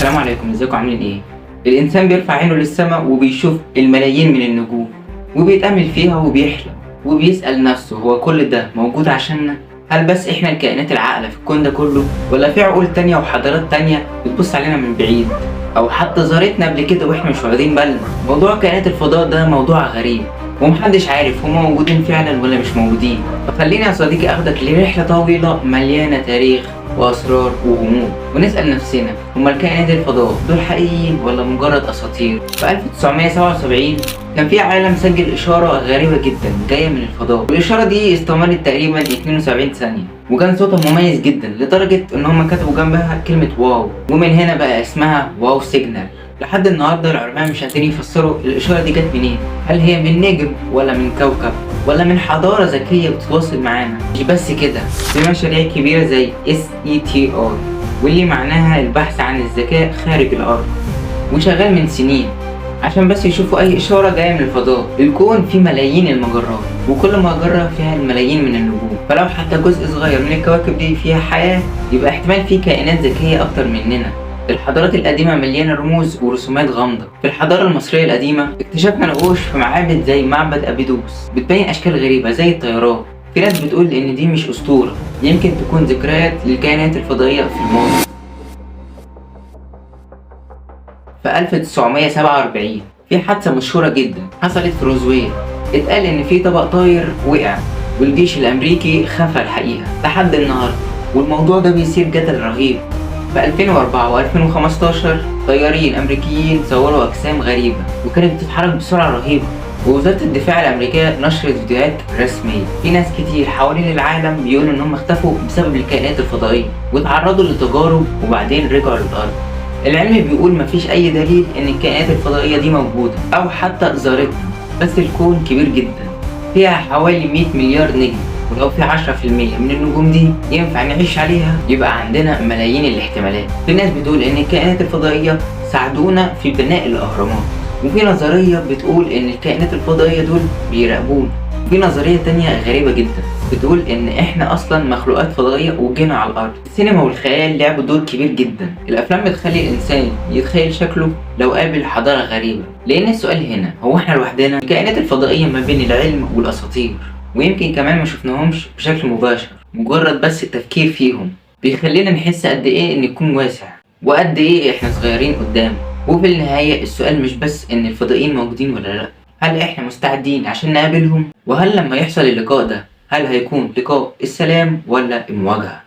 السلام عليكم، ازيكم عاملين ايه؟ الانسان بيرفع عينه للسماء وبيشوف الملايين من النجوم وبيتأمل فيها وبيحلم وبيسأل نفسه، هو كل ده موجود عشاننا؟ هل بس احنا الكائنات العاقلة في الكون ده كله، ولا في عقول تانية وحضارات تانية بتبص علينا من بعيد او حتى زارتنا قبل كده واحنا مش واخدين بالنا؟ موضوع كائنات الفضاء ده موضوع غريب ومحدش عارف هما موجودين فعلا ولا مش موجودين. فخليني يا صديقي اخدك لرحلة طويلة مليانة تاريخ واسرار وغموض، ونسال نفسنا هما الكائنات الفضاء دول حقيقيين ولا مجرد اساطير؟ في 1977 كان في عالم سجل اشاره غريبه جدا جايه من الفضاء، والاشاره دي استمرت تقريبا 72 ثانيه، وكان صوتها مميز جدا لدرجه ان هم كتبوا جنبها كلمه واو، ومن هنا بقى اسمها واو سيجنال. لحد النهارده العلماء مش قادرين يفسروا الاشاره دي جت منين، هل هي من نجم ولا من كوكب ولا من حضارة ذكية بتتواصل معانا؟ مش بس كده، في مشاريع كبيرة زي SETI واللي معناها البحث عن الذكاء خارج الأرض، وشغال من سنين عشان بس يشوفوا أي إشارة جاية من الفضاء. الكون فيه ملايين المجرات، وكل مجرة فيها الملايين من النجوم، فلو حتى جزء صغير من الكواكب دي فيها حياة يبقى احتمال فيه كائنات ذكية أكتر مننا. الحضارات القديمة مليانة رموز ورسومات غامضة. في الحضارة المصرية القديمة اكتشفنا نقوش في معابد زي معبد أبيدوس بتبين أشكال غريبة زي الطيارات. في ناس بتقول إن دي مش أسطورة، يمكن تكون ذكريات للكائنات الفضائية في الماضي. في 1947 في حادثة مشهورة جدا حصلت في روزويل. اتقال إن في طبق طاير وقع، والجيش الأمريكي خفى الحقيقة لحد النهاردة، والموضوع ده بيثير جدل رهيب. في 2004 و2015 طيارين أمريكيين صوروا أجسام غريبة وكانت بتتحرك بسرعة رهيبة، ووزارة الدفاع الأمريكية نشرت فيديوهات رسمية. في ناس كتير حوالين العالم بيقولوا إنهم اختفوا بسبب الكائنات الفضائية واتعرضوا لتجارب وبعدين رجعوا للأرض. العلم بيقول مفيش أي دليل إن الكائنات الفضائية دي موجودة أو حتى زارتنا، بس الكون كبير جدا، فيها حوالي 100 مليار نجم، ولو في 10% من النجوم دي ينفع نعيش عليها يبقى عندنا ملايين الاحتمالات. في ناس بتقول ان الكائنات الفضائية ساعدونا في بناء الاهرامات، وفي نظرية بتقول ان الكائنات الفضائية دول بيراقبونا، وفي نظرية تانية غريبة جدا بتقول ان احنا اصلا مخلوقات فضائية وجينا على الارض. السينما والخيال لعبوا دور كبير جدا. الافلام بتخلي الانسان يتخيل شكله لو قابل حضارة غريبة، لان السؤال هنا هو احنا لوحدنا؟ الكائنات الفضائية ما بين العلم والاساطير، ويمكن كمان ما شفناهمش بشكل مباشر، مجرد بس التفكير فيهم بيخلينا نحس قد ايه ان الكون واسع وقد ايه احنا صغيرين قدامه. وفي النهاية السؤال مش بس ان الفضائيين موجودين ولا لا، هل احنا مستعدين عشان نقابلهم؟ وهل لما يحصل اللقاء ده هل هيكون لقاء السلام ولا المواجهة؟